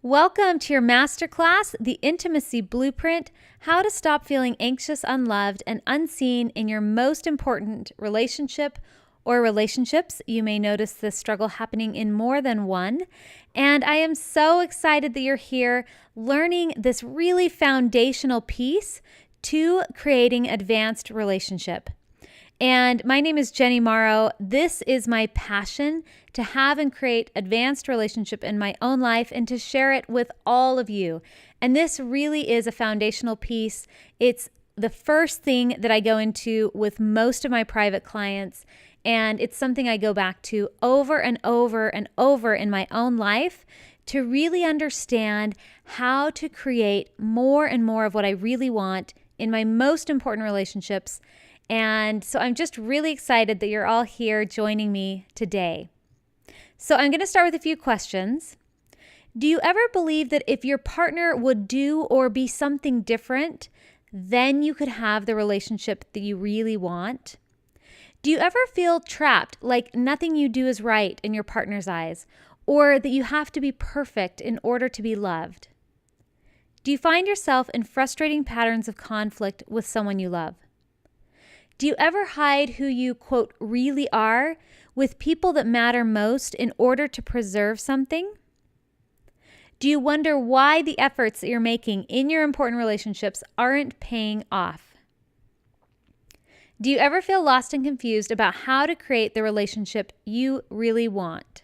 Welcome to your masterclass, The Intimacy Blueprint, How to Stop Feeling Anxious, Unloved, and Unseen in Your Most Important Relationship or Relationships. You may notice this struggle happening in more than one. And I am so excited that you're here learning this really foundational piece to creating advanced relationship. And my name is Jenny Morrow. This is my passion to have and create advanced relationship in my own life and to share it with all of you. And this really is a foundational piece. It's the first thing that I go into with most of my private clients. And it's something I go back to over and over and over in my own life to really understand how to create more and more of what I really want in my most important relationships. And so I'm just really excited that you're all here joining me today. So I'm going to start with a few questions. Do you ever believe that if your partner would do or be something different, then you could have the relationship that you really want? Do you ever feel trapped, like nothing you do is right in your partner's eyes, or that you have to be perfect in order to be loved? Do you find yourself in frustrating patterns of conflict with someone you love? Do you ever hide who you, quote, really are with people that matter most in order to preserve something? Do you wonder why the efforts that you're making in your important relationships aren't paying off? Do you ever feel lost and confused about how to create the relationship you really want?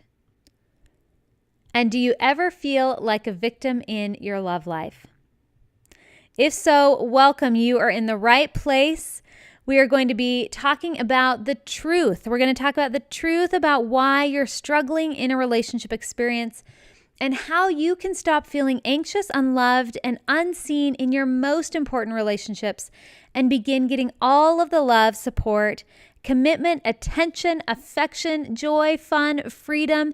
And do you ever feel like a victim in your love life? If so, welcome. You are in the right place. We are going to be talking about the truth. We're going to talk about the truth about why you're struggling in a relationship experience and how you can stop feeling anxious, unloved, and unseen in your most important relationships and begin getting all of the love, support, commitment, attention, affection, joy, fun, freedom,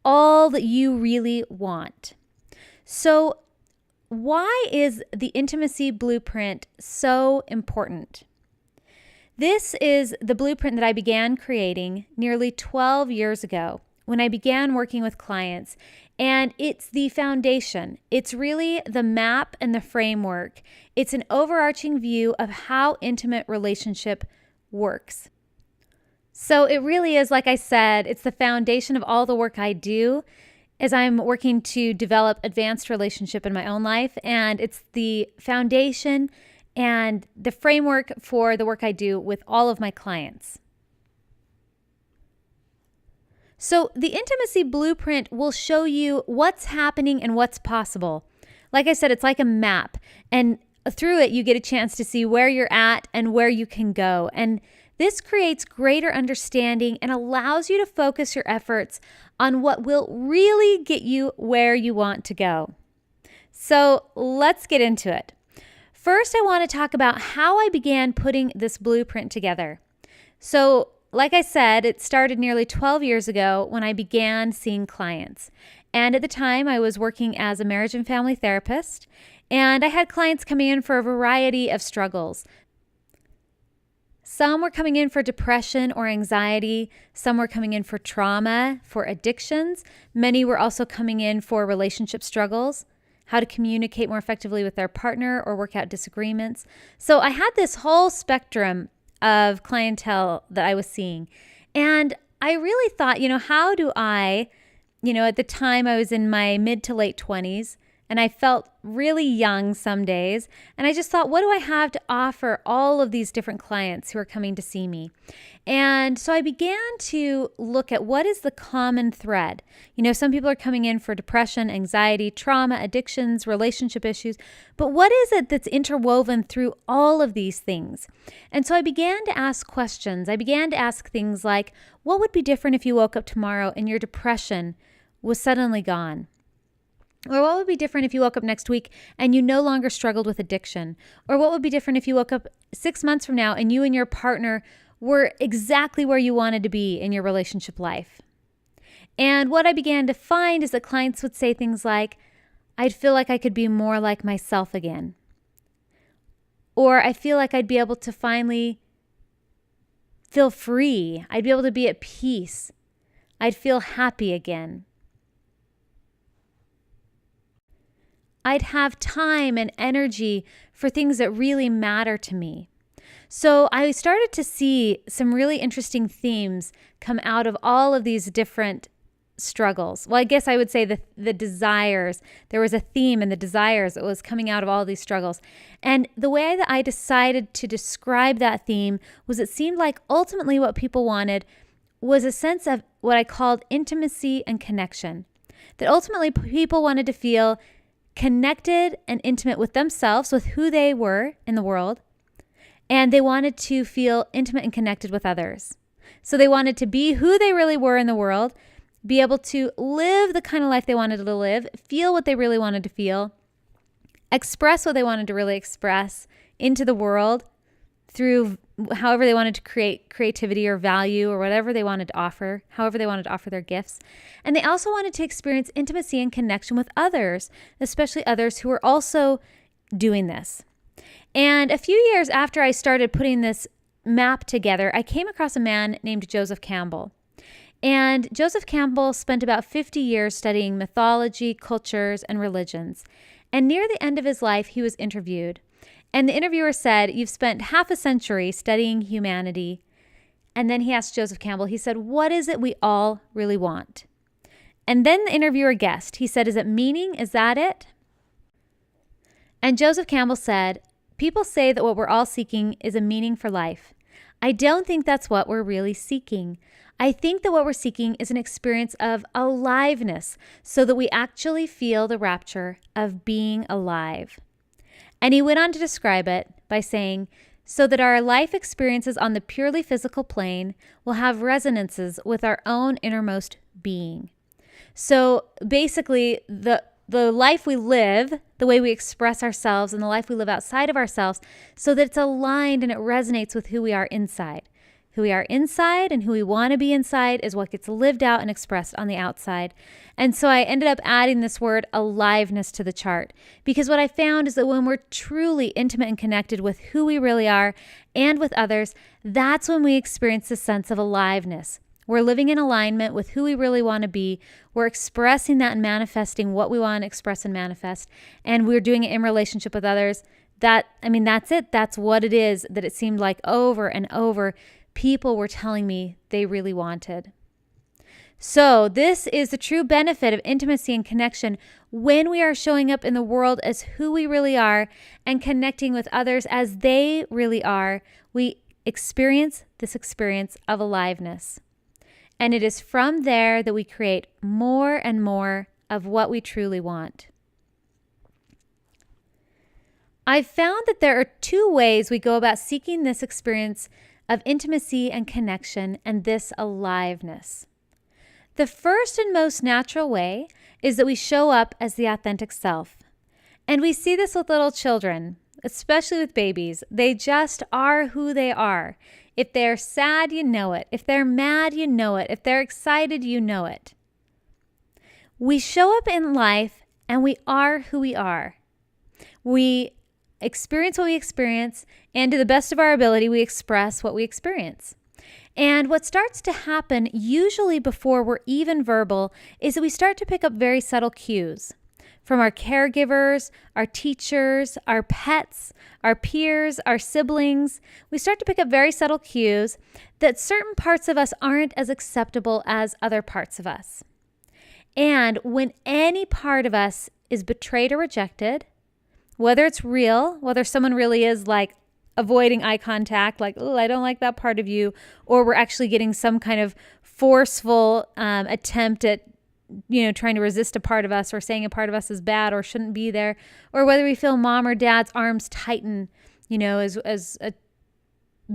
all that you really want. So, why is the intimacy blueprint so important? This is the blueprint that I began creating nearly 12 years ago when I began working with clients, and it's the foundation. It's really the map and the framework. It's an overarching view of how intimate relationship works. So it really is, like I said, it's the foundation of all the work I do as I'm working to develop advanced relationship in my own life, and it's the foundation and the framework for the work I do with all of my clients. So the intimacy blueprint will show you what's happening and what's possible. Like I said, it's like a map, and through it you get a chance to see where you're at and where you can go. And this creates greater understanding and allows you to focus your efforts on what will really get you where you want to go. So let's get into it. First, I want to talk about how I began putting this blueprint together. So, like I said, it started nearly 12 years ago when I began seeing clients. And at the time, I was working as a marriage and family therapist, and I had clients coming in for a variety of struggles. Some were coming in for depression or anxiety. Some were coming in for trauma, for addictions. Many were also coming in for relationship struggles, how to communicate more effectively with their partner or work out disagreements. So I had this whole spectrum of clientele that I was seeing. And I really thought, how do I, at the time I was in my mid to late 20s, and I felt really young some days. And I just thought, what do I have to offer all of these different clients who are coming to see me? And so I began to look at what is the common thread. Some people are coming in for depression, anxiety, trauma, addictions, relationship issues. But what is it that's interwoven through all of these things? And so I began to ask questions. I began to ask things like, what would be different if you woke up tomorrow and your depression was suddenly gone? Or what would be different if you woke up next week and you no longer struggled with addiction? Or what would be different if you woke up 6 months from now and you and your partner were exactly where you wanted to be in your relationship life? And what I began to find is that clients would say things like, I'd feel like I could be more like myself again. Or I feel like I'd be able to finally feel free. I'd be able to be at peace. I'd feel happy again. I'd have time and energy for things that really matter to me. So I started to see some really interesting themes come out of all of these different struggles. Well, I guess I would say the desires. There was a theme in the desires that was coming out of all these struggles. And the way that I decided to describe that theme was it seemed like ultimately what people wanted was a sense of what I called intimacy and connection. That ultimately people wanted to feel connected and intimate with themselves, with who they were in the world. And they wanted to feel intimate and connected with others. So they wanted to be who they really were in the world, be able to live the kind of life they wanted to live, feel what they really wanted to feel, express what they wanted to really express into the world through however they wanted to create creativity or value or whatever they wanted to offer, however they wanted to offer their gifts. And they also wanted to experience intimacy and connection with others, especially others who were also doing this. And a few years after I started putting this map together, I came across a man named Joseph Campbell. And Joseph Campbell spent about 50 years studying mythology, cultures, and religions. And near the end of his life, he was interviewed. And the interviewer said, "You've spent half a century studying humanity." And then he asked Joseph Campbell, he said, "What is it we all really want?" And then the interviewer guessed. He said, "Is it meaning? Is that it?" And Joseph Campbell said, "People say that what we're all seeking is a meaning for life. I don't think that's what we're really seeking. I think that what we're seeking is an experience of aliveness so that we actually feel the rapture of being alive." And he went on to describe it by saying, "So that our life experiences on the purely physical plane will have resonances with our own innermost being." So basically, the life we live, the way we express ourselves, and the life we live outside of ourselves, so that it's aligned and it resonates with who we are inside. Who we are inside and who we want to be inside is what gets lived out and expressed on the outside. And so I ended up adding this word aliveness to the chart, because what I found is that when we're truly intimate and connected with who we really are and with others, that's when we experience the sense of aliveness. We're living in alignment with who we really want to be. We're expressing that and manifesting what we want to express and manifest. And we're doing it in relationship with others. That's it. That's what it is that it seemed like over and over people were telling me they really wanted. So this is the true benefit of intimacy and connection when we are showing up in the world as who we really are and connecting with others as they really are. We experience this experience of aliveness. And it is from there that we create more and more of what we truly want. I've found that there are two ways we go about seeking this experience of intimacy and connection and this aliveness. The first and most natural way is that we show up as the authentic self. And we see this with little children, especially with babies. They just are who they are. If they're sad, you know it. If they're mad, you know it. If they're excited, you know it. We show up in life and we are who we are. We experience what we experience, and to the best of our ability, we express what we experience. And what starts to happen, usually before we're even verbal, is that we start to pick up very subtle cues from our caregivers, our teachers, our pets, our peers, our siblings. We start to pick up very subtle cues that certain parts of us aren't as acceptable as other parts of us. And when any part of us is betrayed or rejected, whether it's real, whether someone really is like avoiding eye contact, like, "Oh, I don't like that part of you," or we're actually getting some kind of forceful attempt at, trying to resist a part of us or saying a part of us is bad or shouldn't be there, or whether we feel mom or dad's arms tighten, as a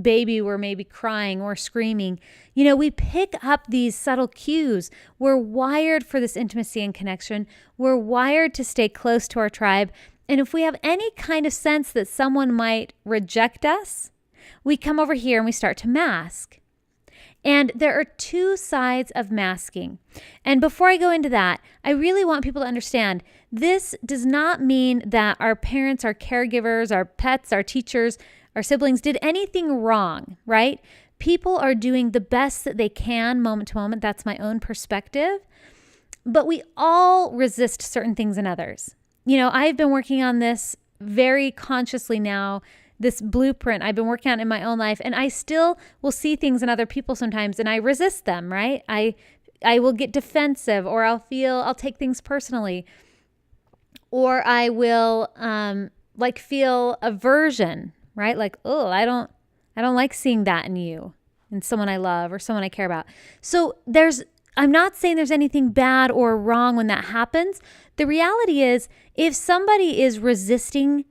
baby we're maybe crying or screaming. We pick up these subtle cues. We're wired for this intimacy and connection. We're wired to stay close to our tribe. And if we have any kind of sense that someone might reject us, we come over here and we start to mask. And there are two sides of masking. And before I go into that, I really want people to understand this does not mean that our parents, our caregivers, our pets, our teachers, our siblings did anything wrong, right? People are doing the best that they can moment to moment. That's my own perspective. But we all resist certain things in others. I've been working on this very consciously now, this blueprint I've been working on in my own life, and I still will see things in other people sometimes and I resist them, right? I will get defensive, or I'll take things personally, or I will feel aversion, right? Like, oh, I don't like seeing that in you, in someone I love or someone I care about. So I'm not saying there's anything bad or wrong when that happens. The reality is, if somebody is resisting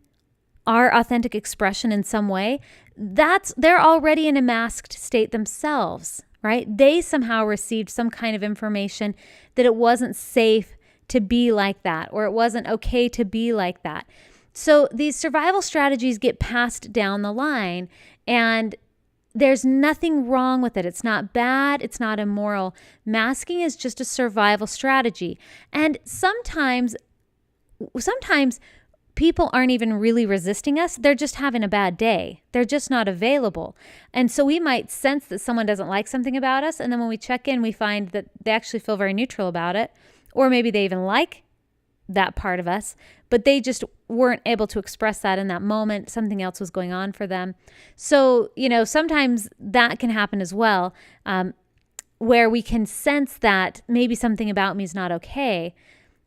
our authentic expression in some way, they're already in a masked state themselves, right? They somehow received some kind of information that it wasn't safe to be like that, or it wasn't okay to be like that. So these survival strategies get passed down the line, and there's nothing wrong with it. It's not bad. It's not immoral. Masking is just a survival strategy. And sometimes people aren't even really resisting us. They're just having a bad day. They're just not available. And so we might sense that someone doesn't like something about us. And then when we check in, we find that they actually feel very neutral about it. Or maybe they even like that part of us, but they just weren't able to express that in that moment. Something else was going on for them. So, sometimes that can happen as well, where we can sense that maybe something about me is not okay.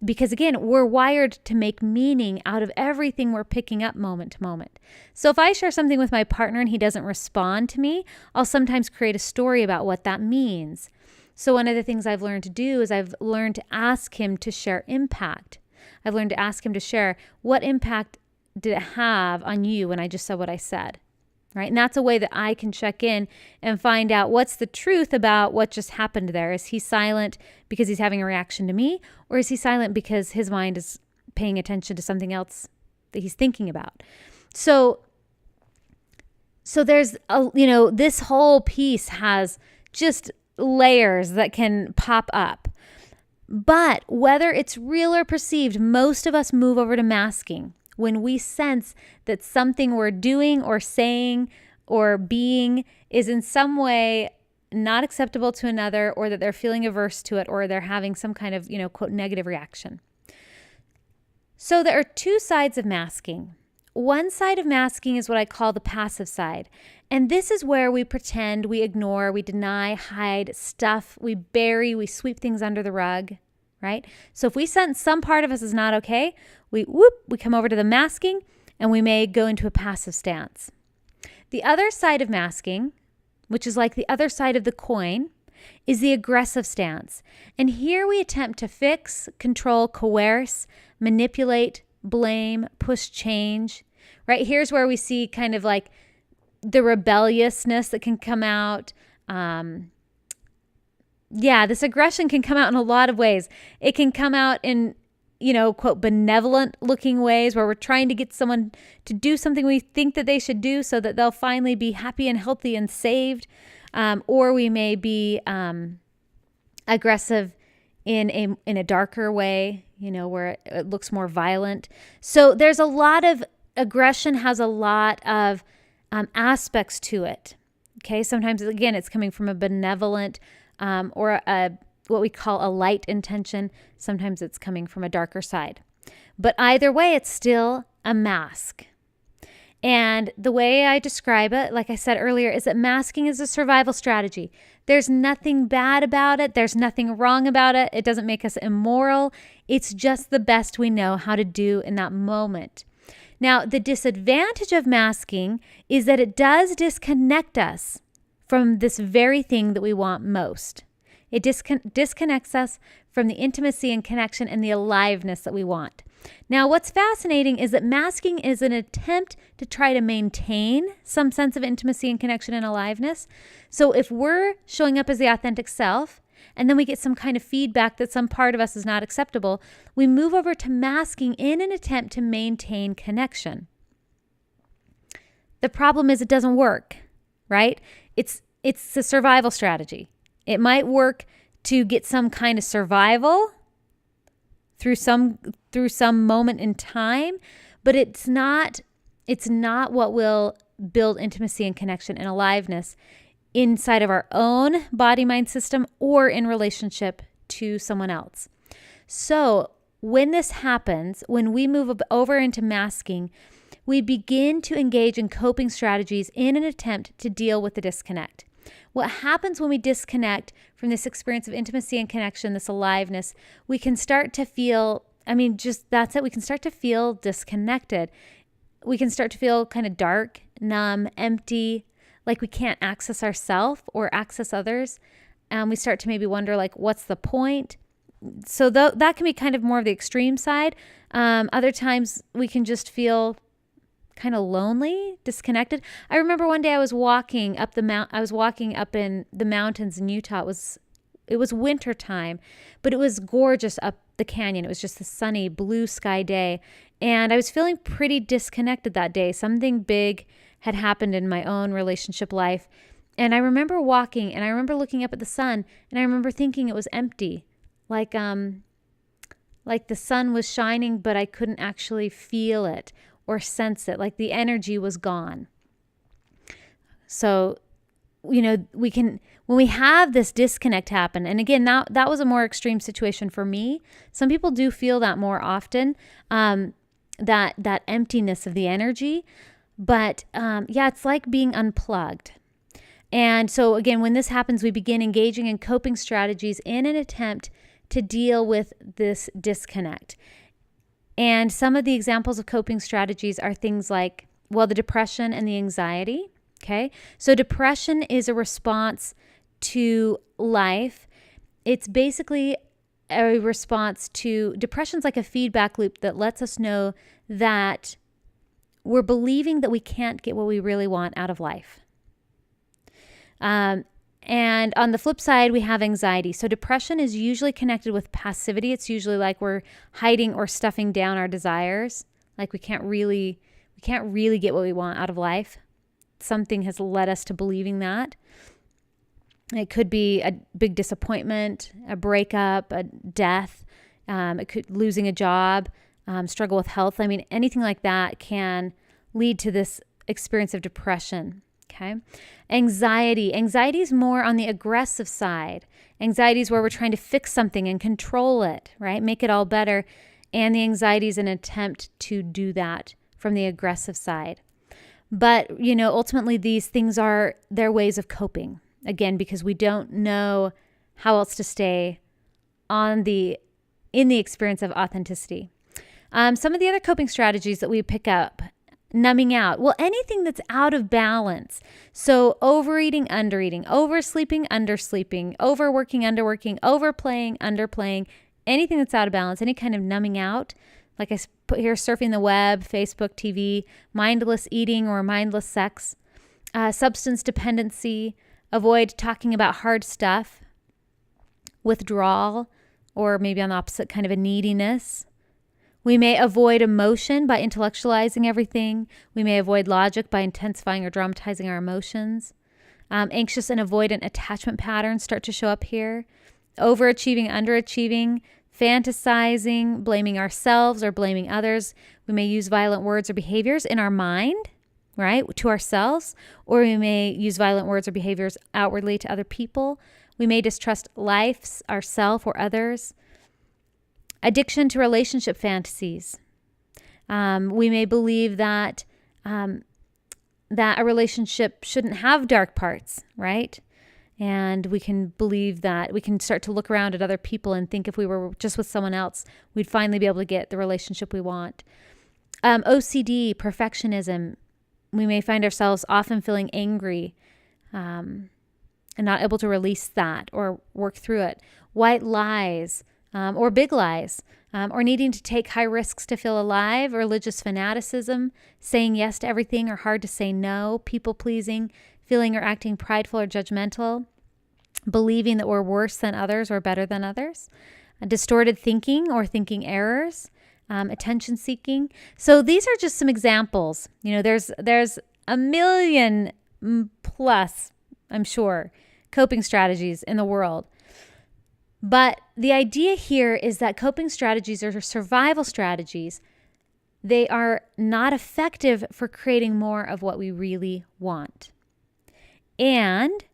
Because again, we're wired to make meaning out of everything we're picking up moment to moment. So if I share something with my partner and he doesn't respond to me, I'll sometimes create a story about what that means. So one of the things I've learned to do is I've learned to ask him to share impact. I've learned to ask him to share, what impact did it have on you when I just said what I said? Right? And that's a way that I can check in and find out what's the truth about what just happened there. Is he silent because he's having a reaction to me? Or is he silent because his mind is paying attention to something else that he's thinking about? So there's, this whole piece has just layers that can pop up. But whether it's real or perceived, most of us move over to masking when we sense that something we're doing or saying or being is in some way not acceptable to another, or that they're feeling averse to it, or they're having some kind of, quote, negative reaction. So there are two sides of masking. One side of masking is what I call the passive side. And this is where we pretend, we ignore, we deny, hide, stuff, we bury, we sweep things under the rug, right? So if we sense some part of us is not okay, we come over to the masking, and we may go into a passive stance. The other side of masking, which is like the other side of the coin, is the aggressive stance. And here we attempt to fix, control, coerce, manipulate, blame, push change, right? Here's where we see kind of like the rebelliousness that can come out. This aggression can come out in a lot of ways. It can come out in, quote, benevolent looking ways, where we're trying to get someone to do something we think that they should do so that they'll finally be happy and healthy and saved. Or we may be aggressive in a darker way, where it looks more violent. So there's a lot of aggression, has a lot of aspects to it. Okay, sometimes again it's coming from a benevolent or what we call a light intention. Sometimes it's coming from a darker side. But either way, it's still a mask. And the way I describe it, like I said earlier, is that masking is a survival strategy. There's nothing bad about it. There's nothing wrong about it. It doesn't make us immoral. It's just the best we know how to do in that moment. Now, the disadvantage of masking is that it does disconnect us from this very thing that we want most. It disconnects us from the intimacy and connection and the aliveness that we want. Now, what's fascinating is that masking is an attempt to try to maintain some sense of intimacy and connection and aliveness. So if we're showing up as the authentic self, and then we get some kind of feedback that some part of us is not acceptable, we move over to masking in an attempt to maintain connection. The problem is it doesn't work, right? It's a survival strategy. It might work to get some kind of survival through some moment in time, but it's not what will build intimacy and connection and aliveness inside of our own body-mind system or in relationship to someone else. So when this happens, when we move over into masking, we begin to engage in coping strategies in an attempt to deal with the disconnect. What happens when we disconnect from this experience of intimacy and connection, this aliveness, we can start to feel, that's it. We can start to feel disconnected. We can start to feel kind of dark, numb, empty, like we can't access ourselves or access others. We start to maybe wonder, like, what's the point? So that can be kind of more of the extreme side. Other times we can just feel kind of lonely, disconnected. I remember one day I was walking up in the mountains in Utah. It was winter time, but it was gorgeous up the canyon. It was just a sunny blue sky day. And I was feeling pretty disconnected that day. Something big had happened in my own relationship life. And I remember walking and I remember looking up at the sun and I remember thinking it was empty. Like the sun was shining, but I couldn't actually feel it or sense it. Like the energy was gone. So, when we have this disconnect happen, and again, that was a more extreme situation for me. Some people do feel that more often, that emptiness of the energy. But it's like being unplugged. And so again, when this happens, we begin engaging in coping strategies in an attempt to deal with this disconnect. And some of the examples of coping strategies are things like, the depression and the anxiety. Okay. So depression is a response to life. It's basically a response to, depression's like a feedback loop that lets us know that we're believing that we can't get what we really want out of life. And on the flip side, we have anxiety. So depression is usually connected with passivity. It's usually like we're hiding or stuffing down our desires. Like we can't really get what we want out of life. Something has led us to believing that. It could be a big disappointment, a breakup, a death. It could losing a job, struggle with health. Anything like that can lead to this experience of depression. Okay. Anxiety is more on the aggressive side. Anxiety is where we're trying to fix something and control it, right? Make it all better. And the anxiety is an attempt to do that from the aggressive side. But, ultimately these things are their ways of coping. Again, because we don't know how else to stay in the experience of authenticity. Some of the other coping strategies that we pick up: numbing out. Anything that's out of balance. So overeating, undereating, oversleeping, undersleeping, overworking, underworking, overplaying, underplaying, anything that's out of balance, any kind of numbing out. Like I put here, surfing the web, Facebook, TV, mindless eating or mindless sex, substance dependency, avoid talking about hard stuff, withdrawal, or maybe on the opposite, kind of a neediness. We may avoid emotion by intellectualizing everything. We may avoid logic by intensifying or dramatizing our emotions. Anxious and avoidant attachment patterns start to show up here. Overachieving, underachieving, fantasizing, blaming ourselves or blaming others. We may use violent words or behaviors in our mind, right, to ourselves, or we may use violent words or behaviors outwardly to other people. We may distrust life, ourselves, or others. Addiction to relationship fantasies. We may believe that a relationship shouldn't have dark parts, right? And we can believe that we can start to look around at other people and think if we were just with someone else, we'd finally be able to get the relationship we want. OCD, perfectionism. We may find ourselves often feeling angry and not able to release that or work through it. White lies. Or big lies, or needing to take high risks to feel alive, religious fanaticism, saying yes to everything or hard to say no, people pleasing, feeling or acting prideful or judgmental, believing that we're worse than others or better than others, distorted thinking or thinking errors, attention seeking. So these are just some examples. There's a million plus, I'm sure, coping strategies in the world. But the idea here is that coping strategies are survival strategies. They are not effective for creating more of what we really want. And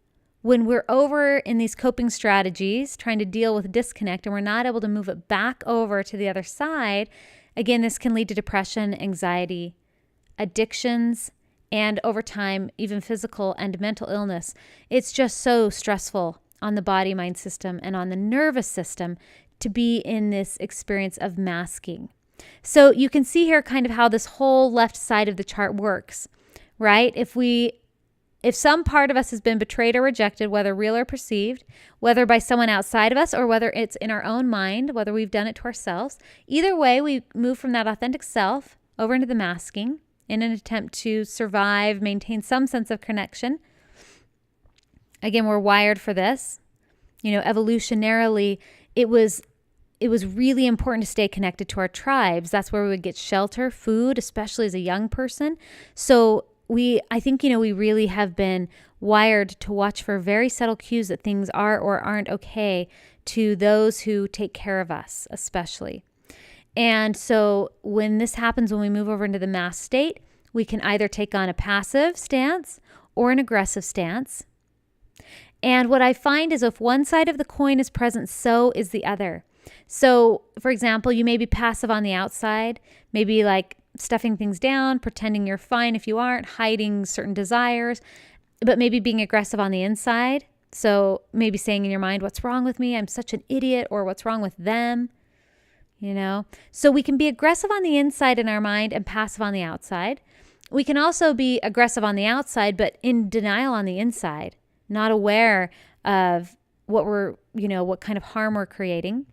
when we're over in these coping strategies, trying to deal with disconnect, and we're not able to move it back over to the other side, again, this can lead to depression, anxiety, addictions, and over time, even physical and mental illness. It's just so stressful on the body, mind system, and on the nervous system to be in this experience of masking. So you can see here kind of how this whole left side of the chart works, right? If some part of us has been betrayed or rejected, whether real or perceived, whether by someone outside of us or whether it's in our own mind, whether we've done it to ourselves, either way, we move from that authentic self over into the masking in an attempt to survive, maintain some sense of connection. Again, we're wired for this. Evolutionarily, it was really important to stay connected to our tribes. That's where we would get shelter, food, especially as a young person. So I think we really have been wired to watch for very subtle cues that things are or aren't okay to those who take care of us, especially. And so when this happens, when we move over into the masked state, we can either take on a passive stance or an aggressive stance. And what I find is if one side of the coin is present, so is the other. So, for example, you may be passive on the outside, maybe like stuffing things down, pretending you're fine if you aren't, hiding certain desires, but maybe being aggressive on the inside. So maybe saying in your mind, what's wrong with me? I'm such an idiot, or what's wrong with them? So we can be aggressive on the inside in our mind and passive on the outside. We can also be aggressive on the outside, but in denial on the inside, not aware of what kind of harm we're creating.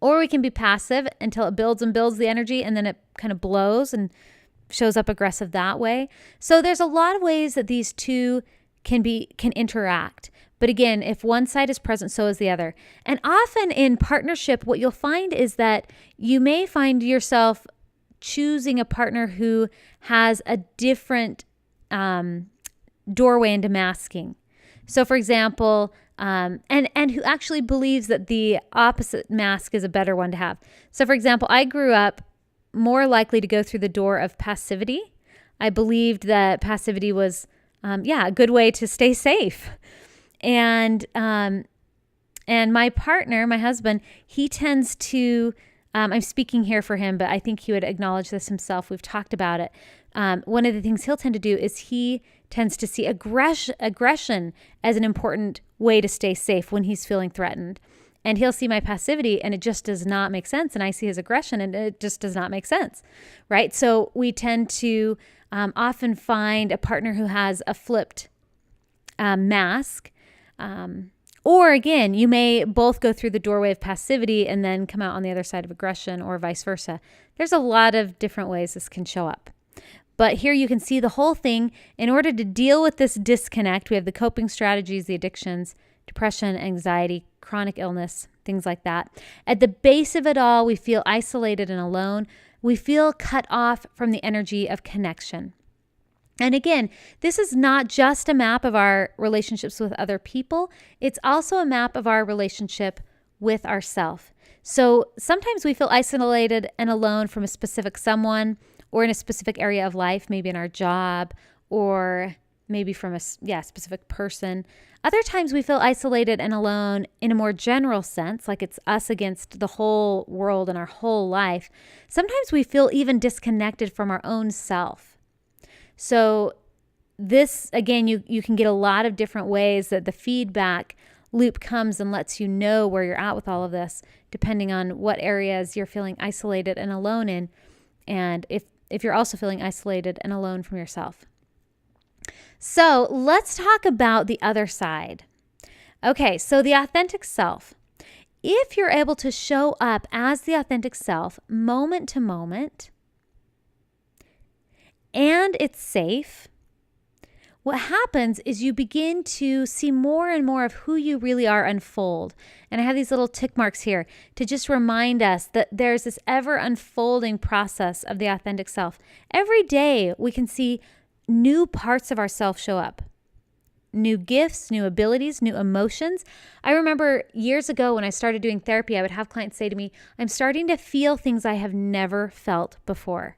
Or we can be passive until it builds and builds the energy, and then it kind of blows and shows up aggressive that way. So there's a lot of ways that these two can interact. But again, if one side is present, so is the other. And often in partnership, what you'll find is that you may find yourself choosing a partner who has a different doorway into masking. So for example, and who actually believes that the opposite mask is a better one to have. So for example, I grew up more likely to go through the door of passivity. I believed that passivity was, a good way to stay safe. And my partner, my husband, he tends to, I'm speaking here for him, but I think he would acknowledge this himself. We've talked about it. One of the things he'll tend to do is he tends to see aggression as an important way to stay safe when he's feeling threatened. And he'll see my passivity and it just does not make sense. And I see his aggression and it just does not make sense, right? So we tend to often find a partner who has a flipped mask. Or again, you may both go through the doorway of passivity and then come out on the other side of aggression, or vice versa. There's a lot of different ways this can show up. But here you can see the whole thing. In order to deal with this disconnect, we have the coping strategies, the addictions, depression, anxiety, chronic illness, things like that. At the base of it all, we feel isolated and alone. We feel cut off from the energy of connection. And again, this is not just a map of our relationships with other people. It's also a map of our relationship with ourself. So sometimes we feel isolated and alone from a specific someone or in a specific area of life, maybe in our job or maybe from a specific person. Other times we feel isolated and alone in a more general sense, like it's us against the whole world and our whole life. Sometimes we feel even disconnected from our own self. So this, again, you can get a lot of different ways that the feedback loop comes and lets you know where you're at with all of this, depending on what areas you're feeling isolated and alone in, and if you're also feeling isolated and alone from yourself. So let's talk about the other side. Okay, so the authentic self. If you're able to show up as the authentic self moment to moment, and it's safe, what happens is you begin to see more and more of who you really are unfold. And I have these little tick marks here to just remind us that there's this ever unfolding process of the authentic self. Every day we can see new parts of ourselves show up. New gifts, new abilities, new emotions. I remember years ago when I started doing therapy, I would have clients say to me, I'm starting to feel things I have never felt before.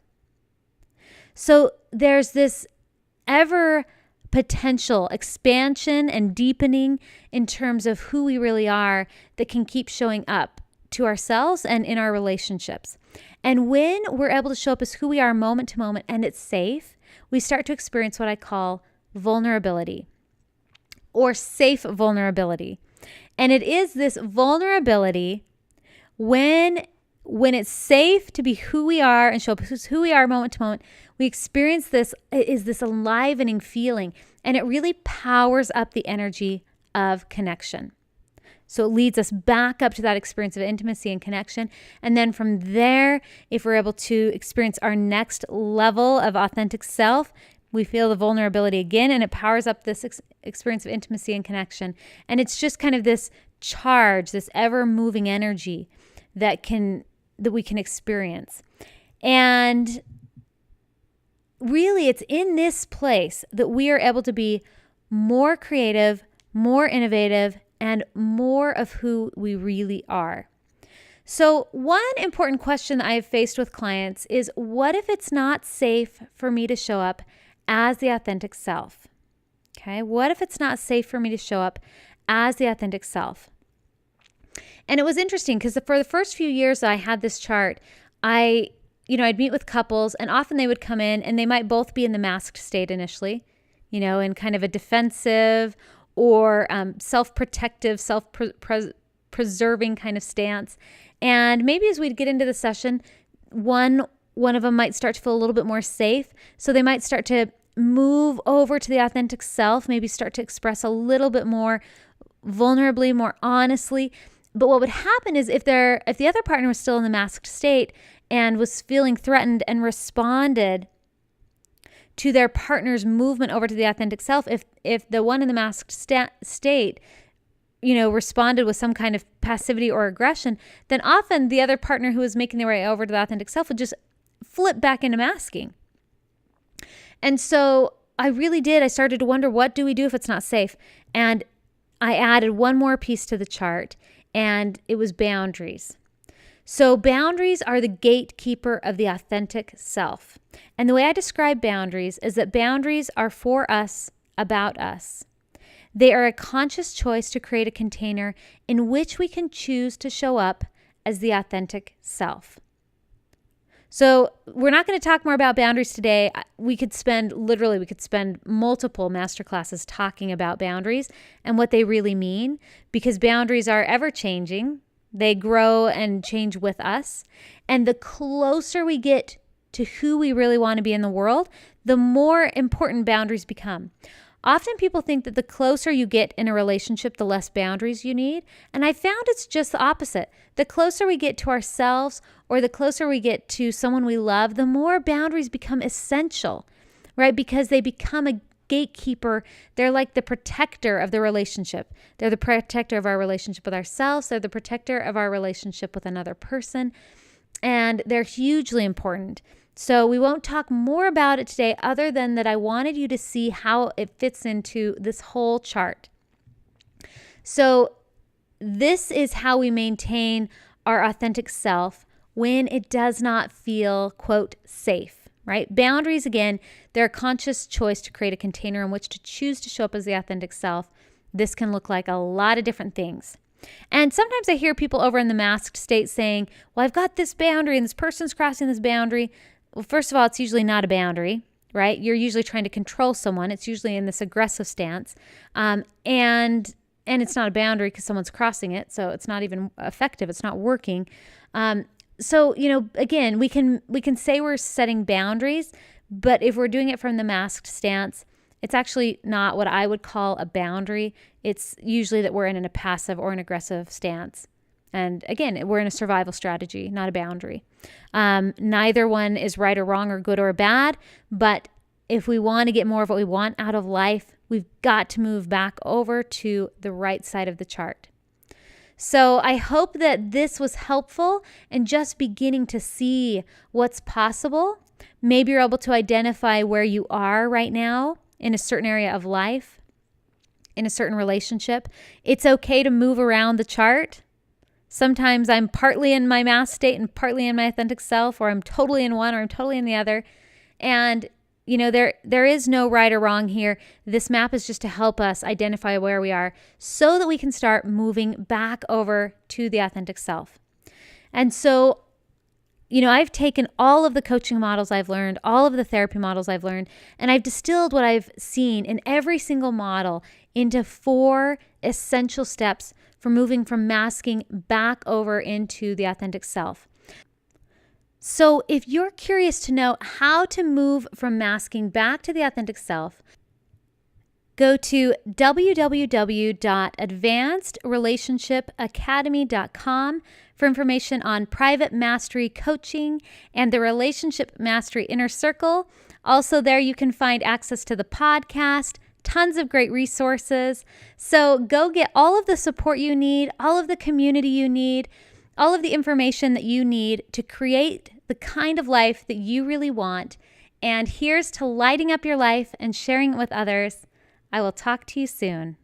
So there's this ever potential expansion and deepening in terms of who we really are that can keep showing up to ourselves and in our relationships. And when we're able to show up as who we are moment to moment and it's safe, we start to experience what I call vulnerability or safe vulnerability. And it is this vulnerability when it's safe to be who we are and show up as who we are moment to moment, we experience this enlivening feeling, and it really powers up the energy of connection. So it leads us back up to that experience of intimacy and connection. And then from there, if we're able to experience our next level of authentic self, we feel the vulnerability again, and it powers up this experience of intimacy and connection. And it's just kind of this charge, this ever-moving energy that we can experience. And really, it's in this place that we are able to be more creative, more innovative, and more of who we really are. So one important question that I have faced with clients is, what if it's not safe for me to show up as the authentic self? Okay, what if it's not safe for me to show up as the authentic self? And it was interesting because for the first few years that I had this chart, I'd meet with couples, and often they would come in and they might both be in the masked state initially, in kind of a defensive or self-protective, self-preserving kind of stance. And maybe as we'd get into the session, one of them might start to feel a little bit more safe. So they might start to move over to the authentic self, maybe start to express a little bit more vulnerably, more honestly. But what would happen is if the other partner was still in the masked state and was feeling threatened and responded to their partner's movement over to the authentic self, if the one in the masked state, responded with some kind of passivity or aggression, then often the other partner who was making their way over to the authentic self would just flip back into masking. And so I started to wonder, what do we do if it's not safe? And I added one more piece to the chart, and it was boundaries. So boundaries are the gatekeeper of the authentic self. And the way I describe boundaries is that boundaries are for us, about us. They are a conscious choice to create a container in which we can choose to show up as the authentic self. So we're not going to talk more about boundaries today. We could spend multiple masterclasses talking about boundaries and what they really mean, because boundaries are ever changing. They grow and change with us. And the closer we get to who we really want to be in the world, the more important boundaries become. Often people think that the closer you get in a relationship, the less boundaries you need. And I found it's just the opposite. The closer we get to ourselves, or the closer we get to someone we love, the more boundaries become essential, right? Because they become a gatekeeper. They're like the protector of the relationship. They're the protector of our relationship with ourselves. They're the protector of our relationship with another person. And they're hugely important. So we won't talk more about it today, other than that I wanted you to see how it fits into this whole chart. So this is how we maintain our authentic self when it does not feel, quote, safe, right? Boundaries, again, they're a conscious choice to create a container in which to choose to show up as the authentic self. This can look like a lot of different things. And sometimes I hear people over in the masked state saying, well, I've got this boundary and this person's crossing this boundary. Well, first of all, it's usually not a boundary, right? You're usually trying to control someone. It's usually in this aggressive stance. And it's not a boundary because someone's crossing it. So it's not even effective. It's not working. So, again, we can say we're setting boundaries, but if we're doing it from the masked stance, it's actually not what I would call a boundary. It's usually that we're in a passive or an aggressive stance. And again, we're in a survival strategy, not a boundary. Neither one is right or wrong or good or bad, but if we want to get more of what we want out of life, we've got to move back over to the right side of the chart. So I hope that this was helpful in just beginning to see what's possible. Maybe you're able to identify where you are right now in a certain area of life, in a certain relationship. It's okay to move around the chart. Sometimes I'm partly in my masked state and partly in my authentic self, or I'm totally in one or I'm totally in the other. And, there is no right or wrong here. This map is just to help us identify where we are so that we can start moving back over to the authentic self. And so, I've taken all of the coaching models I've learned, all of the therapy models I've learned, and I've distilled what I've seen in every single model into 4 essential steps for moving from masking back over into the authentic self. So if you're curious to know how to move from masking back to the authentic self, go to www.advancedrelationshipacademy.com for information on private mastery coaching and the Relationship Mastery Inner Circle. Also there you can find access to the podcast, tons of great resources. So go get all of the support you need, all of the community you need, all of the information that you need to create the kind of life that you really want. And here's to lighting up your life and sharing it with others. I will talk to you soon.